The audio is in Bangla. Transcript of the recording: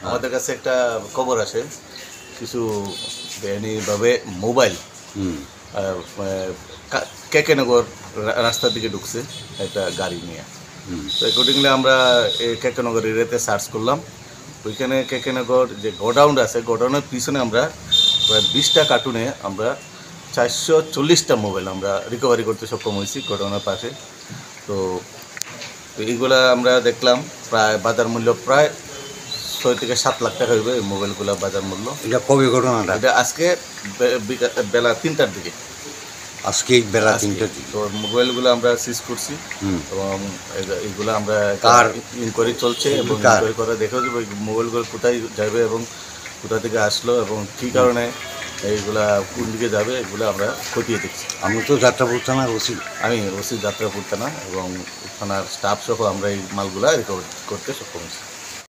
আমাদের কাছে একটা খবর আসে কিছু বেআইনিভাবে মোবাইল কেকেনগর রাস্তার দিকে ঢুকছে একটা গাড়ি নিয়ে। তো অ্যাকর্ডিংলি আমরা এই কেকেনগর এরিয়াতে সার্চ করলাম। ওইখানে কেকেনগর যে গোডাউন আছে, গোডাউনের পিছনে আমরা প্রায় 20টা কার্টুনে আমরা 440টা মোবাইল আমরা রিকভারি করতে সক্ষম হয়েছি গোডাউনের পাশে। তো এইগুলা আমরা দেখলাম প্রায় বাজার মূল্য প্রায় 6 থেকে 7 লাখ টাকা হইবে এই মোবাইলগুলো বাজার মূল্য। এটা কবে ঘটনাটা? এটা আজকে বেলা 3টার দিকে। আজকে বেলা 3টার দিকে। তো মোবাইলগুলো আমরা সিজ করছি এবং এইগুলো আমরা ইনকোয়ারি চলছে এবং ইনকোয়ারি করে দেখা যাবে মোবাইলগুলো কোথায় যাবে এবং কোথা থেকে আসলো এবং কী কারণে এইগুলা কোন দিকে যাবে এগুলো আমরা খতিয়ে দেখছি। আমি তো যাত্রাপুর থানার ওসি। আমি ওসি যাত্রাপুর থানা এবং থানার স্টাফ সহ আমরা এই মালগুলা রিকভার করতে সক্ষম হয়েছি।